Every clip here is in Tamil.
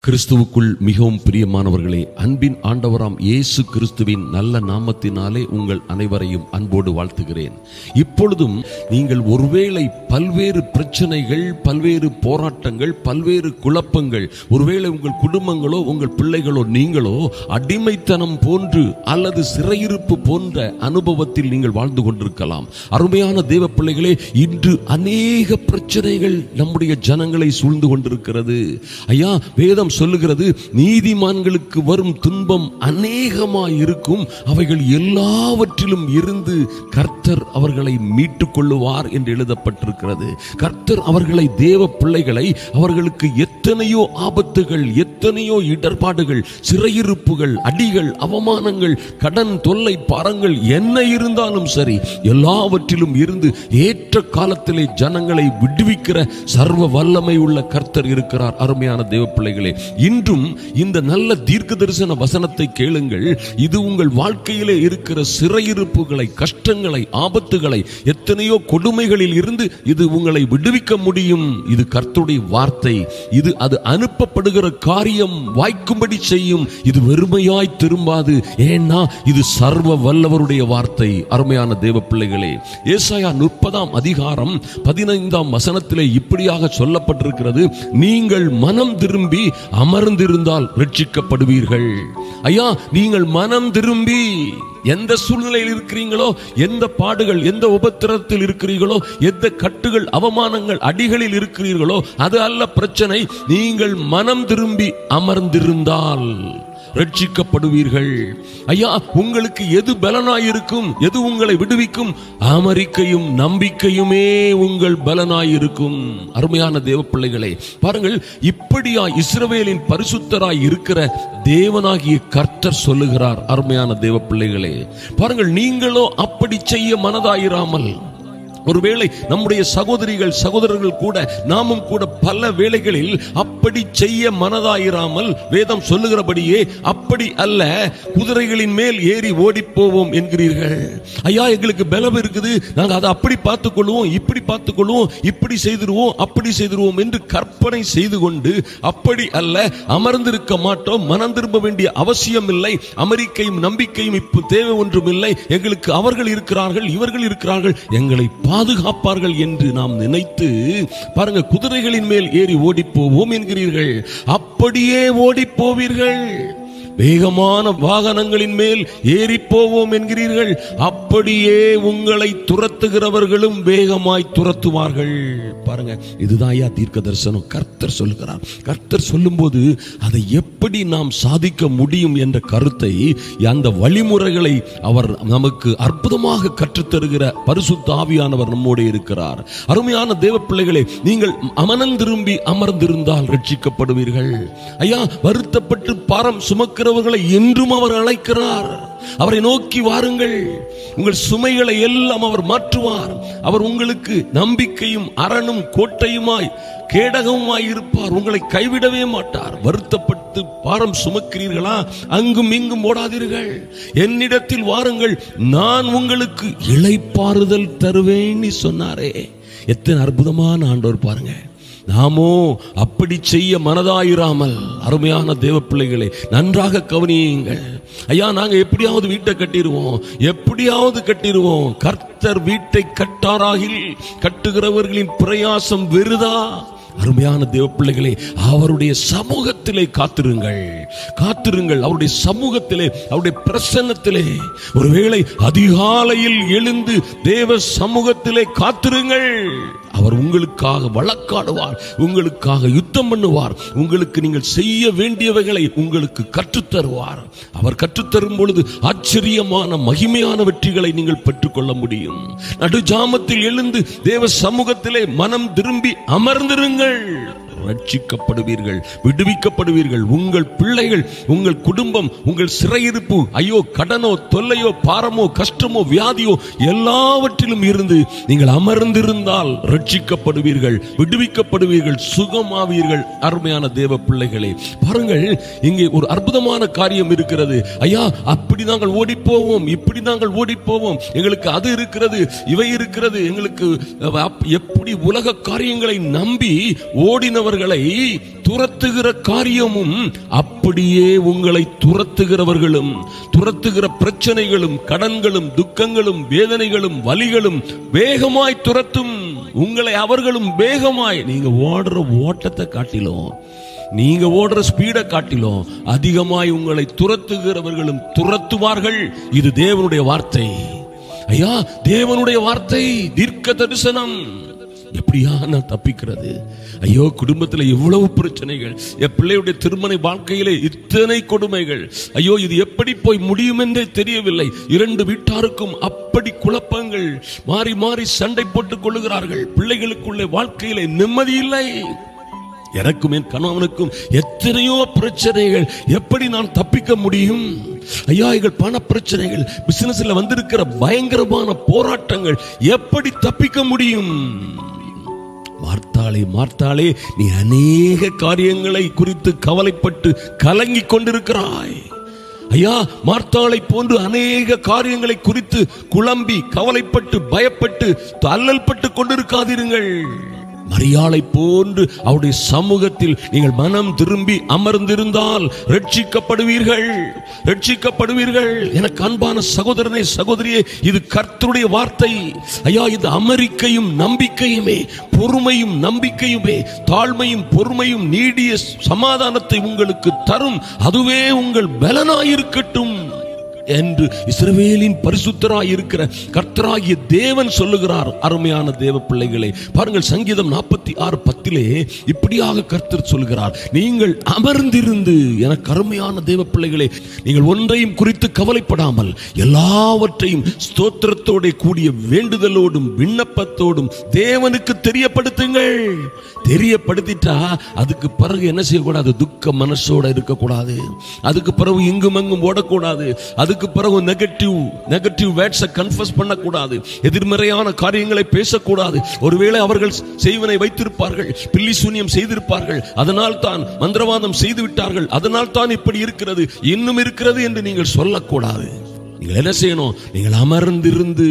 கிறிஸ்துவுக்குள் மிகவும் பிரியமானவர்களே, அன்பின் ஆண்டவராம் இயேசு கிறிஸ்துவின் நல்ல நாமத்தினாலே உங்கள் அனைவரையும் அன்போடு வாழ்த்துகிறேன். இப்பொழுதும் நீங்கள் ஒருவேளை பல்வேறு பிரச்சனைகள், பல்வேறு போராட்டங்கள், பல்வேறு குழப்பங்கள், ஒருவேளை உங்கள் குடும்பங்களோ உங்கள் பிள்ளைகளோ நீங்களோ அடிமைத்தனம் போன்று அல்லது சிறையிருப்பு போன்ற அனுபவத்தில் நீங்கள் வாழ்ந்து கொண்டிருக்கலாம். அருமையான தேவ பிள்ளைகளே, இன்று அநேக பிரச்சனைகள் நம்முடைய ஜனங்களை சூழ்ந்து கொண்டிருக்கிறது. ஐயா, வேதம் சொல்லுகிறது, நீதிமான்களுக்கு வரும் துன்பம் அநேகமாய் இருக்கும், அவைகள் எல்லாவற்றிலும் இருந்து கர்த்தர் அவர்களை மீட்டுக் கொள்ளுவார் என்று எழுதப்பட்டிருக்கிறது. கர்த்தர் அவர்களை, தேவ பிள்ளைகளை, அவர்களுக்கு எத்தனையோ ஆபத்துகள், எத்தனையோ இடர்பாடுகள், சிறையிருப்புகள், அடிகள், அவமானங்கள், கடன் தொல்லை, பாரங்கள் என்ன இருந்தாலும் சரி, எல்லாவற்றிலும் இருந்து ஏற்ற காலத்திலே ஜனங்களை விடுவிக்கிற சர்வ வல்லமை உள்ள கர்த்தர் இருக்கிறார். அருமையான தேவ பிள்ளைகளே, இன்றும் இந்த நல்ல தீர்க்க தரிசன வசனத்தை கேளுங்கள். இது உங்கள் வாழ்க்கையிலே இருக்கிற சிறையிருப்புகளை, கஷ்டங்களை, ஆபத்துகளை, எத்தனையோ கொடுமைகளில் இருந்து இது உங்களை விடுவிக்க முடியும். இது கர்த்தருடைய வார்த்தை. இது அது அனுப்பப்படுகிற காரியம் வாய்க்கும்படி செய்யும். இது வெறுமையாய் திரும்பாது. ஏன்னா இது சர்வ வல்லவருடைய வார்த்தை. அருமையான தேவ பிள்ளைகளே, ஏசாயா 30ஆம் அதிகாரம் 15ஆம் வசனத்திலே இப்படியாக சொல்லப்பட்டிருக்கிறது, நீங்கள் மனம் திரும்பி அமர்ந்திருந்தால் ரட்சிக்கப்படுவீர்கள். ஐயா, நீங்கள் மனம் திரும்பி எந்த சூழ்நிலையில் இருக்கிறீங்களோ, எந்த பாடுகள், எந்த உபத்திரத்தில் இருக்கிறீர்களோ, எந்த கட்டுகள், அவமானங்கள், அடிகளில் இருக்கிறீர்களோ, அது அல்ல பிரச்சனை. நீங்கள் மனம் திரும்பி அமர்ந்திருந்தால் ரட்சிக்கப்படுவீர்கள். ஐயா, உங்களுக்கு எது பலனாயிருக்கும், எது உங்களை விடுவிக்கும்? அமெரிக்கையும் நம்பிக்கையுமே உங்கள் பலனாயிருக்கும். அருமையான தேவ பிள்ளைகளே, பாருங்கள், இப்படியா இஸ்ரவேலின் பரிசுத்தராய் இருக்கிற தேவனாகிய கர்த்தர் சொல்லுகிறார். அருமையான தேவ பிள்ளைகளே, பாருங்கள், நீங்களோ அப்படி செய்ய மனதாயிராமல், ஒருவேளை நம்முடைய சகோதரிகள், சகோதரர்கள் கூட, நாமும் கூட பல வேளைகளில் அப்படி செய்ய மனதாயிராமல், வேதம் சொல்லுகிறபடியே அப்படி அல்ல, குதிரைகளின் மேல் ஏறி ஓடி போவோம் என்கிறீர்கள். ஐயா, எங்களுக்கு பலம் இருக்குது, நாங்கள் அதை அப்படி பார்த்துக் கொள்வோம், இப்படி பார்த்துக் கொள்வோம், இப்படி செய்திருவோம், அப்படி செய்திருவோம் என்று கற்பனை செய்து கொண்டு, அப்படி அல்ல, அமர்ந்திருக்க மாட்டோம், மனம் திரும்ப வேண்டிய அவசியம் இல்லை, அமெரிக்கையும் நம்பிக்கையும் இப்போ தேவை ஒன்றும் இல்லை, எங்களுக்கு அவர்கள் இருக்கிறார்கள், இவர்கள் இருக்கிறார்கள், எங்களை பாதுகாப்பார்கள் என்று நாம் நினைத்து, பாருங்க, குதிரைகளின் மேல் ஏறி ஓடி போவோம் என்கிறீர்கள். அப்படியே ஓடி போவீர்கள். வேகமான வாகனங்களின் மேல் ஏறி போவோம் என்கிறீர்கள். அப்படியே உங்களை துரத்துகிறவர்களும் வேகமாய் துரத்துவார்கள். பாருங்க, இதுதான் ஐயா தீர்க்க தரிசனம். கர்த்தர் சொல்லுகிறார். கர்த்தர் சொல்லும் போது அதை எப்படி நாம் சாதிக்க முடியும் என்ற கருத்தை, அந்த வழிமுறைகளை அவர் நமக்கு அற்புதமாக கற்றுத்தருகிற பரிசுத்த ஆவியானவர் நம்மோடு இருக்கிறார். அருமையான தேவ பிள்ளைகளே, நீங்கள் மனம் திரும்பி அமர்ந்திருந்தால் ரட்சிக்கப்படுவீர்கள். ஐயா, வருத்தப்பட்டு பாரம் சுமக்கிறவர்களை என்றும் அவர் அழைக்கிறார். அவரை நோக்கி வாருங்கள், உங்கள் சுமைகளை எல்லாம் அவர் மாற்றுவார். அவர் உங்களுக்கு நம்பிக்கையும் அரணும் கோட்டையுமாய் கேடகமாய் இருப்பார். உங்களை கைவிடவே மாட்டார். வருத்தப்பட்டு பாரம் சுமக்கிறீர்களா? அங்கும் இங்கும் ஓடாதீர்கள், என்னிடத்தில் வாருங்கள், நான் உங்களுக்கு இளைப்பாறுதல் தருவேன் சொன்னாரே. எத்தனை அற்புதமான ஆண்டவர் பாருங்க. நாமோ அப்படி செய்ய மனதாயிராமல், அருமையான தேவ பிள்ளைகளை நன்றாக கவனியுங்கள். ஐயா, நாங்க எப்படியாவது வீட்டை கட்டிடுவோம், எப்படியாவது கட்டிடுவோம். கர்த்தர் வீட்டை கட்டாராகில் கட்டுகிறவர்களின் பிரயாசம் வெறுதா. அருமையான தேவ பிள்ளைகளே, அவருடைய சமூகத்திலே காத்திருங்கள், காத்திருங்கள். அவருடைய சமூகத்திலே, அவருடைய பிரசன்னத்திலே, ஒருவேளை அதிகாலையில் எழுந்து தேவ சமூகத்திலே காத்திருங்கள். அவர் உங்களுக்காக வழக்காடுவார், உங்களுக்காக யுத்தம் பண்ணுவார், உங்களுக்கு நீங்கள் செய்ய வேண்டியவைகளை உங்களுக்கு கற்றுத்தருவார். அவர் கற்றுத்தரும் பொழுது ஆச்சரியமான மகிமையான வெற்றிகளை நீங்கள் பெற்றுக்கொள்ள முடியும். நடுஜாமத்தில் எழுந்து தேவ சமூகத்திலே மனம் திரும்பி அமர்ந்திருங்கள். ரட்சிக்கப்படுவீர்கள், விடுவிக்கப்படுவீர்கள். உங்கள் பிள்ளைகள், உங்கள் குடும்பம், உங்கள் சிறையிருப்பு, ஐயோ கடனோ தொல்லையோ பாரமோ கஷ்டமோ வியாதியோ எல்லாவற்றிலும் இருந்து நீங்கள் அமர்ந்திருந்தால் ரட்சிக்கப்படுவீர்கள், விடுவிக்கப்படுவீர்கள், சுகமாவீர்கள். அருமையான தேவ பிள்ளைகளே, பாருங்கள், இங்கே ஒரு அற்புதமான காரியம் இருக்கிறது. ஐயா, அப்படி நாங்கள் ஓடி போவோம், இப்படி நாங்கள் ஓடி போவோம், எங்களுக்கு அது இருக்கிறது, இவை இருக்கிறது, எங்களுக்கு எப்படி உலக காரியங்களை நம்பி ஓடினவர் துரத்துகிறவர்களை துரத்துகிற காரியமும் அப்படியே உங்களை துரத்துகிறவர்களும், துரத்துகிற பிரச்சனைகளும், கடன்களும், துக்கங்களும், வேதனைகளும், வலிகளும் வேகமாய் துரத்தும். உங்களை அவர்களும் வேகமாய், நீங்க ஓடுற ஓட்டத்தை காட்டிலும், நீங்க ஓடுற ஸ்பீடை காட்டிலும் அதிகமாய் உங்களை துரத்துகிறவர்களும் துரத்துவார்கள். இது தேவனுடைய வார்த்தை. ஐயா, தேவனுடைய வார்த்தை, தீர்க்க தரிசனம். எப்படியா நான் தப்பிக்கிறது? ஐயோ, குடும்பத்தில் எவ்வளவு பிரச்சனைகள், என் பிள்ளையுடைய திருமண வாழ்க்கையிலே இத்தனை கொடுமைகள். ஐயோ, இது எப்படி போய் முடியும் என்றே தெரியவில்லை. இரண்டு வீட்டாருக்கும் அப்படி குழப்பங்கள், மாறி மாறி சண்டை போட்டுக் கொள்ளுகிறார்கள். பிள்ளைகளுக்குள்ளே வாழ்க்கையிலே நிம்மதி இல்லை. எனக்கும் என் கணவனுக்கும் எத்தனையோ பிரச்சனைகள். எப்படி நான் தப்பிக்க முடியும்? ஐயா, எங்கள் பண பிரச்சனைகள், பிசினஸ்ல வந்திருக்கிற பயங்கரமான போராட்டங்கள், எப்படி தப்பிக்க முடியும்? மார்த்தாளே, மார்த்தாளே, நீ அநேக காரியங்களை குறித்து கவலைப்பட்டு கலங்கி கொண்டிருக்கிறாய். ஐயா, மார்த்தாளை போன்று அநேக காரியங்களை குறித்து குழம்பி கவலைப்பட்டு பயப்பட்டு அல்லல் பட்டு கொண்டிருக்காதீர்கள். மரியாளை போன்று அவருடைய சமூகத்தில் நீங்கள் மனம் திரும்பி அமர்ந்திருந்தால் ரட்சிக்கப்படுவீர்கள், ரட்சிக்கப்படுவீர்கள். எனக்கு அன்பான சகோதரனே, சகோதரியே, இது கர்த்தருடைய வார்த்தை. ஐயா, இது அமெரிக்கையும் நம்பிக்கையுமே, பொறுமையும் நம்பிக்கையுமே, தாழ்மையும் பொறுமையும் நீடிய சமாதானத்தை உங்களுக்கு தரும். அதுவே உங்கள் பலனாயிருக்கட்டும் என்று இஸ்ரவேலின் பரிசுத்தராய் இருக்கிற கர்த்தராகிய தேவன் சொல்லுகிறார். அருமையான தேவ பிள்ளைகளே, பாருங்கள், சங்கீதம் 46:10 இப்படியாக கர்த்தர் சொல்கிறார், நீங்கள் அமர்ந்திருந்து, எனக்கு அருமையான தேவ பிள்ளைகளே, நீங்கள் ஒன்றையும் குறித்து கவலைப்படாமல் எல்லாவற்றையும் ஸ்தோத்திரத்தோட கூடிய வேண்டுதலோடும் விண்ணப்பத்தோடும் தேவனுக்கு தெரியப்படுத்துங்கள். தெரியப்படுத்திட்டா அதுக்கு பிறகு என்ன செய்யக்கூடாது? துக்க மனசோட இருக்கக்கூடாது. அதுக்கு பிறகு இங்கும் அங்கும் ஓடக்கூடாது. அதுக்கு பிறகு நெகட்டிவ் வேர்ட்ஸை கன்ஃபஸ் பண்ணக்கூடாது. எதிர்மறையான காரியங்களை பேசக்கூடாது. ஒருவேளை அவர்கள் செய்வனை வைத்திருப்பார்கள், பில்லி சூனியம் செய்திருப்பார்கள், அதனால் தான் மந்திரவாதம் செய்து விட்டார்கள், அதனால் தான் இப்படி இருக்கிறது, இன்னும் இருக்கிறது என்று நீங்கள் சொல்லக்கூடாது. நீங்கள் என்ன செய்யணும்? நீங்கள் அமர்ந்திருந்து,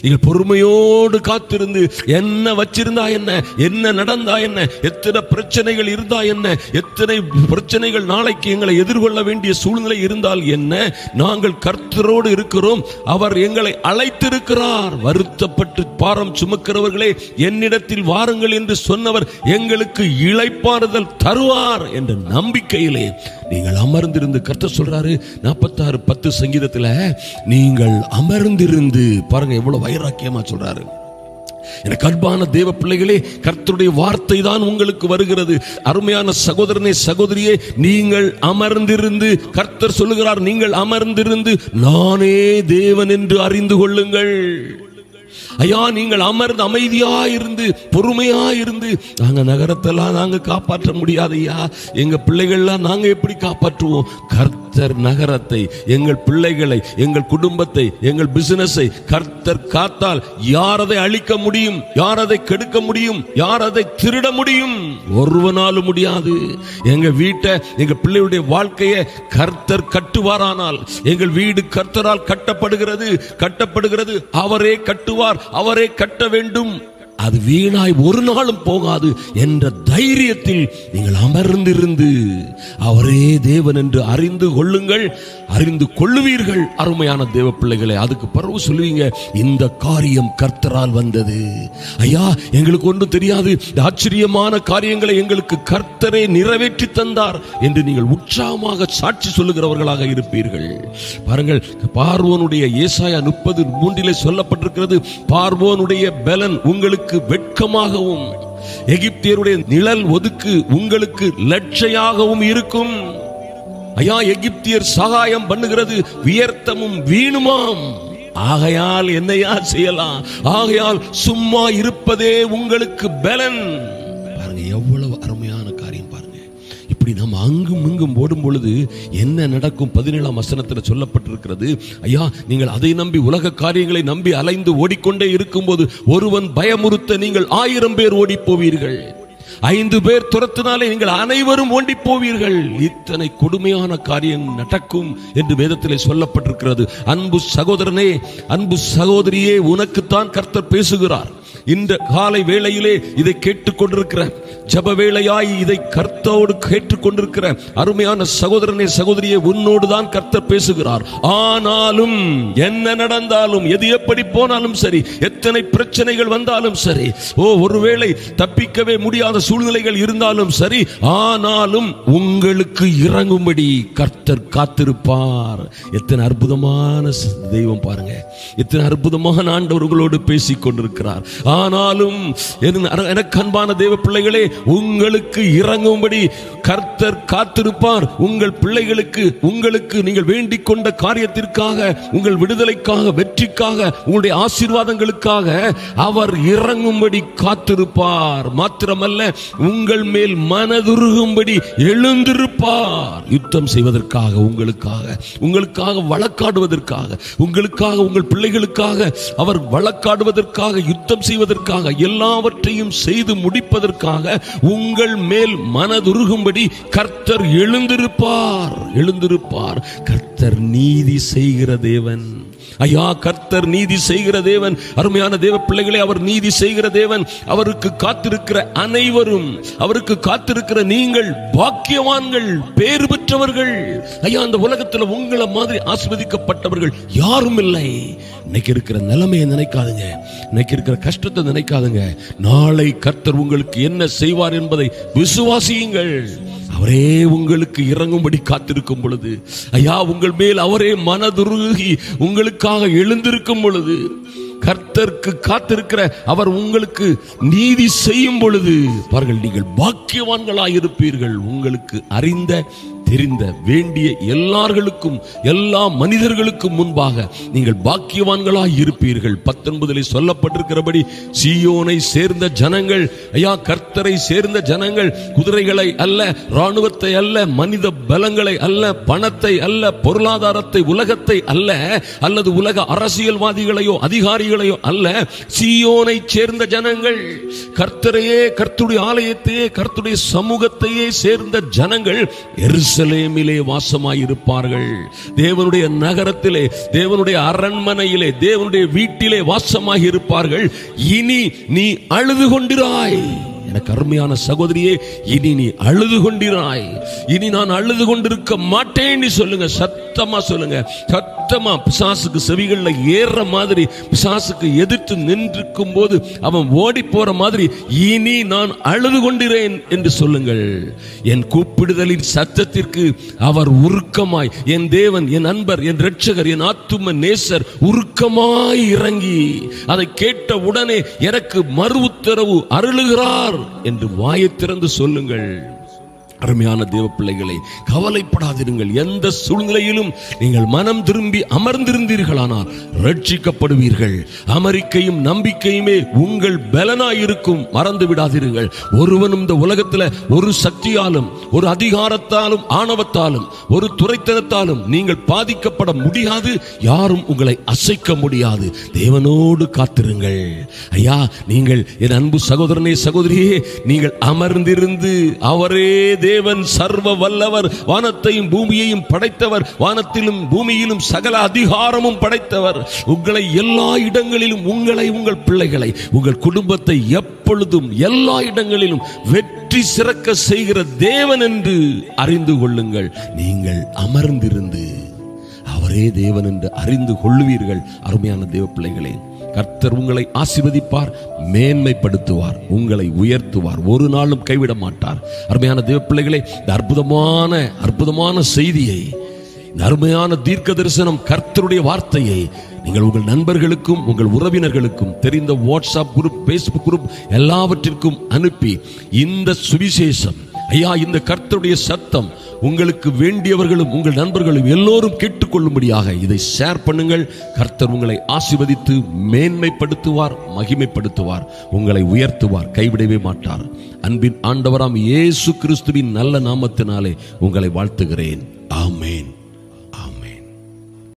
நீங்கள் பொறுமையோடு காத்திருந்து, என்ன வச்சிருந்தா என்ன, என்ன நடந்தா என்ன, எத்தனை பிரச்சனைகள் இருந்தா என்ன, எத்தனை பிரச்சனைகள் நாளைக்கு எங்களை எதிர்கொள்ள வேண்டிய சூழ்நிலை இருந்தால் என்ன, நாங்கள் கர்த்தரோடு இருக்கிறோம், அவர் எங்களை அழைத்திருக்கிறார். வருத்தப்பட்டு பாரம் சுமக்கிறவர்களே, என்னிடத்தில் வாருங்கள் என்று சொன்னவர் எங்களுக்கு இளைப்பாறுதல் தருவார் என்ற நம்பிக்கையிலே நீங்கள் அமர்ந்திருந்து, கர்த்தர் சொல்றாரு 46:10 சங்கீதத்தில், நீங்கள் அமர்ந்திருந்து, பாருங்க எவ்வளவு வைராக்கியமா சொல்றாரு. எனக்கு அன்பான தேவ பிள்ளைகளே, கர்த்தருடைய வார்த்தை தான் உங்களுக்கு வருகிறது. அருமையான சகோதரனே, சகோதரியே, நீங்கள் அமர்ந்திருந்து, கர்த்தர் சொல்லுகிறார், நீங்கள் அமர்ந்திருந்து நானே தேவன் என்று அறிந்து கொள்ளுங்கள். ஐயா, நீங்கள் அமர்ந்து அமைதியாயிருந்து பொறுமையாயிருந்து, நாங்க நகரத்தெல்லாம் நாங்க காப்பாற்ற முடியாது ஐயா, எங்க பிள்ளைகள்லாம் நாங்க எப்படி காப்பாற்றுவோம்? கர்த்தர் நகரத்தை, எங்கள் பிள்ளைகளை, எங்கள் குடும்பத்தை, எங்கள் பிசினஸை கர்த்தர் காத்தால் யார் அதை அழிக்க முடியும்? யார் அதை கெடுக்க முடியும்? யார் அதை திருட முடியும்? ஒருவனாலும் முடியாது. எங்க வீட்டை, எங்க பிள்ளையுடைய வாழ்க்கையை கர்த்தர் கட்டுவாரானால், எங்கள் வீடு கர்த்தரால் கட்டப்படுகிறது, அவரே கட்டுவார், அவரே கட்ட வேண்டும், அது வீணாய் ஒரு நாளும் போகாது என்ற தைரியத்தில் நீங்கள் அமர்ந்திருந்து அவரே தேவன் என்று அறிந்து கொள்ளுங்கள், அறிந்து கொள்ளுவீர்கள். அருமையான தேவ பிள்ளைகளை, அதுக்கு பிறகு சொல்லுவீங்க, இந்த காரியம் கர்த்தரால் வந்தது. ஐயா, எங்களுக்கு ஒன்றும் தெரியாது, ஆச்சரியமான காரியங்களை எங்களுக்கு கர்த்தரே நிறைவேற்றி தந்தார் என்று நீங்கள் உற்சாகமாக சாட்சி சொல்லுகிறவர்களாக இருப்பீர்கள். பாருங்கள், பார்வோனுடைய ஏசாயா 30:3 சொல்லப்பட்டிருக்கிறது, பார்வோனுடைய பலன் உங்களுக்கு வெட்கமாகவும் எகிப்தியருடைய நிழல் ஒதுக்கு உங்களுக்கு லட்சையாகவும் இருக்கும். ஐயா, எகிப்தியர் சகாயம் பண்ணுகிறது வியர்த்தமும் வீணுமாம். ஆகையால் என்னையா செய்யலாம்? ஆகையால் சும்மா இருப்பதே உங்களுக்கு பலன். பாருங்க, எவ்வளவு அருமையான காரியம் பாருங்க. இப்படி நம்ம அங்கும் இங்கும் ஓடும் பொழுது என்ன நடக்கும்? 17ஆம் வசனத்தில் சொல்லப்பட்டிருக்கிறது, ஐயா, நீங்கள் அதை நம்பி உலக காரியங்களை நம்பி அலைந்து ஓடிக்கொண்டே இருக்கும்போது ஒருவன் பயமுறுத்த நீங்கள் 1000 பேர் ஓடி போவீர்கள், 5 பேர் துரத்தினாலே நீங்கள் அனைவரும் ஓடி போவீர்கள். இத்தனை கொடுமையான காரியம் நடக்கும் என்று வேதத்திலே சொல்லப்பட்டிருக்கிறது. அன்பு சகோதரனே, அன்பு சகோதரியே, உனக்குத்தான் கர்த்தர் பேசுகிறார். இந்த காலை வேளையிலே இதை கேட்டுக்கொண்டிருக்கிற, ஜப வேளையாய் இதை கர்த்தரோடு கேட்டுக்கொண்டிருக்கிற அருமையான சகோதரனே சகோதரியே, உன்னோடு தான் கர்த்தர் பேசுகிறார். ஆனாலும் என்ன நடந்தாலும், எது எப்படி போனாலும் சரி, எத்தனை பிரச்சனைகள் வந்தாலும் சரி, ஒருவேளை தப்பிக்கவே முடியாத சூழ்நிலைகள் இருந்தாலும் சரி, ஆனாலும் உங்களுக்கு இறங்கும்படி கர்த்தர் காத்திருப்பார். எத்தனை அற்புதமான தெய்வம் பாருங்க, எத்தனை அற்புதமான ஆண்டவர் உங்களோடு பேசிக் கொண்டிருக்கிறார். ஆனாலும் எனக்கு அன்பான தேவ பிள்ளைகளே, உங்களுக்கு இறங்கும்படி கர்த்தர் காத்திருப்பார். உங்கள் பிள்ளைகளுக்கு, உங்களுக்கு நீங்கள் வேண்டிக் கொண்ட காரியத்திற்காக, உங்கள் விடுதலைக்காக, வெற்றிக்காக, உங்களுடைய ஆசீர்வாதங்களுக்காக அவர் இறங்கும்படி காத்திருப்பார். மாத்திரமல்ல, உங்கள் மேல் மனதுருகும்படி எழுந்திருப்பார். யுத்தம் செய்வதற்காக, உங்களுக்காக வழக்காடுவதற்காக, உங்களுக்காக, உங்கள் பிள்ளைகளுக்காக அவர் வழக்காடுவதற்காக, யுத்தம் செய்வதற்காக, எல்லாவற்றையும் செய்து முடிப்பதற்காக உங்கள் மேல் மனதுருகும்படி கர்த்தர் எழுந்திருப்பார். கர்த்தர் நீதி செய்கிற தேவன். ஐயா, கர்த்தர் நீதி செய்கிற தேவன். அருமையான தேவ பிள்ளைகளே, அவர் நீதி செய்கிற தேவன். அவருக்கு காத்திருக்கிற அனைவரும், அவருக்கு காத்திருக்கிற நீங்கள் பாக்கியவான்கள், பேறு பெற்றவர்கள். ஐயா, அந்த உலகத்தில் உங்களை மாதிரி ஆசீர்வதிக்கப்பட்டவர்கள் யாரும் இல்லை. இன்னைக்கு இருக்கிற நிலைமையை நினைக்காதுங்க, இன்னைக்கு இருக்கிற கஷ்டத்தை நினைக்காதுங்க. நாளை கர்த்தர் உங்களுக்கு என்ன செய்வார் என்பதை விசுவாசியுங்கள். அவரே உங்களுக்கு இறங்கும்படி காத்திருக்கும் பொழுது, ஐயா, உங்கள் மேல் அவரே மனதுருகி உங்களுக்காக எழுந்திருக்கும் பொழுது, கர்த்தருக்கு காத்திருக்கிற அவர் உங்களுக்கு நீதி செய்யும் பொழுது பாருங்கள், நீங்கள் பாக்கியவான்களாயிருப்பீர்கள். உங்களுக்கு அறிந்த, தெரிந்த, வேண்டிய எல்லார்களுக்கும், எல்லா மனிதர்களுக்கும் முன்பாக நீங்கள் பாக்கியவான்களாய் இருப்பீர்கள். 19 சொல்லப்பட்டிருக்கிறபடி, சீயோனை சேர்ந்த ஜனங்கள், ஐயா, கர்த்தரை சேர்ந்த ஜனங்கள் குதிரைகளை அல்ல, ராணுவத்தை அல்ல, மனித பலங்களை அல்ல, பணத்தை அல்ல, பொருளாதாரத்தை, உலகத்தை அல்ல, அல்லது உலக அரசியல்வாதிகளையோ அதிகாரிகளையோ அல்ல, சீயோனை சேர்ந்த ஜனங்கள், கர்த்தரையே, கர்த்தருடைய ஆலயத்தையே, கர்த்தருடைய சமூகத்தையே சேர்ந்த ஜனங்கள் எருசலேமிலே வாசமாயிருப்பார்கள். தேவனுடைய நகரத்திலே, தேவனுடைய அரண்மனையிலே, தேவனுடைய வீட்டிலே வாசமாயிருப்பார்கள். இனி நீ அழுது கொண்டிராய். எனக்கு அருமையான சகோதரியே, இனி நீ அழுது கொண்டிராய். இனி நான் அழுது கொண்டிருக்க மாட்டேன்னு சொல்லுங்க, சத்தமா சொல்லுங்க. சத்தமா பிசாசுக்கு செவிகளில் ஏற மாதிரி, பிசாசுக்கு எதிர்த்து நின்றிருக்கும் போது அவன் ஓடி போற மாதிரி, இனி நான் அழுது கொண்டிறேன் என்று சொல்லுங்கள். என் கூப்பிடுதலின் சத்தத்திற்கு அவர் உருக்கமாய், என் தேவன், என் அன்பர், என் இரட்சகர், என் ஆத்தும நேசர் உருக்கமாய் இறங்கி அதை கேட்ட உடனே எனக்கு மறு உத்தரவு அருளுகிறார் என்று வாயை திறந்து சொல்லுங்கள். அருமையான தேவ பிள்ளைகளை, கவலைப்படாதிருங்கள். எந்த சூழ்நிலையிலும் நீங்கள் மனம் திரும்பி அமர்ந்திருந்தீர்களானால் ரட்சிக்கப்படுவீர்கள். அமெரிக்கையும் நம்பிக்கையுமே உங்கள் பலனாயிருக்கும். மறந்து விடாதீர்கள். ஒருவனும் இந்த உலகத்தில் ஒரு சக்தியாலும், ஒரு அதிகாரத்தாலும், ஆணவத்தாலும், ஒரு துரைத்தனத்தாலும் நீங்கள் பாதிக்கப்பட முடியாது. யாரும் உங்களை அசைக்க முடியாது. தேவனோடு காத்திருங்கள். ஐயா, நீங்கள் என் அன்பு சகோதரனே சகோதரியே, நீங்கள் அமர்ந்திருந்து அவரே தேவன், சர்வ வல்லவர், வானத்தையும் பூமியையும் படைத்தவர், வானத்திலும் பூமியிலும் சகல அதிகாரமும் படைத்தவர், உங்களை எல்லா இடங்களிலும், உங்களை, உங்கள் பிள்ளைகளை, உங்கள் குடும்பத்தை எப்பொழுதும் எல்லா இடங்களிலும் வெற்றி சிறக்க செய்கிற தேவன் என்று அறிந்து கொள்ளுங்கள். நீங்கள் அமர்ந்திருந்து அவரே தேவன் என்று அறிந்து கொள்ளுவீர்கள். அருமையான தேவ பிள்ளைகளே, கர்த்தர் உங்களை ஆசீர்வதிப்பார், மேன்மைப்படுத்துவார், உங்களை உயர்த்துவார், ஒரு நாளும் கைவிட மாட்டார். அருமையான தேவ பிள்ளைகளே, இந்த அற்புதமான செய்தியை, இந்த அருமையான தீர்க்க தரிசனம், கர்த்தருடைய வார்த்தையை நீங்கள் உங்கள் நண்பர்களுக்கும், உங்கள் உறவினர்களுக்கும், தெரிந்த வாட்ஸ்அப் குரூப், பேஸ்புக் குரூப் எல்லாவற்றிற்கும் அனுப்பி இந்த சுவிசேஷம், ஐயா, இந்த கர்த்தருடைய சத்தம் உங்களுக்கு வேண்டியவர்களும், உங்கள் நண்பர்களும் எல்லோரும் கேட்டுக்கொள்ளும்படியாக இதை ஷேர் பண்ணுங்கள். கர்த்தர் உங்களை ஆசீர்வதித்து மேன்மைப்படுத்துவார், மகிமைப்படுத்துவார், உங்களை உயர்த்துவார், கைவிடவே மாட்டார். அன்பின் ஆண்டவராம் இயேசு கிறிஸ்துவின் நல்ல நாமத்தினாலே உங்களை வாழ்த்துகிறேன்.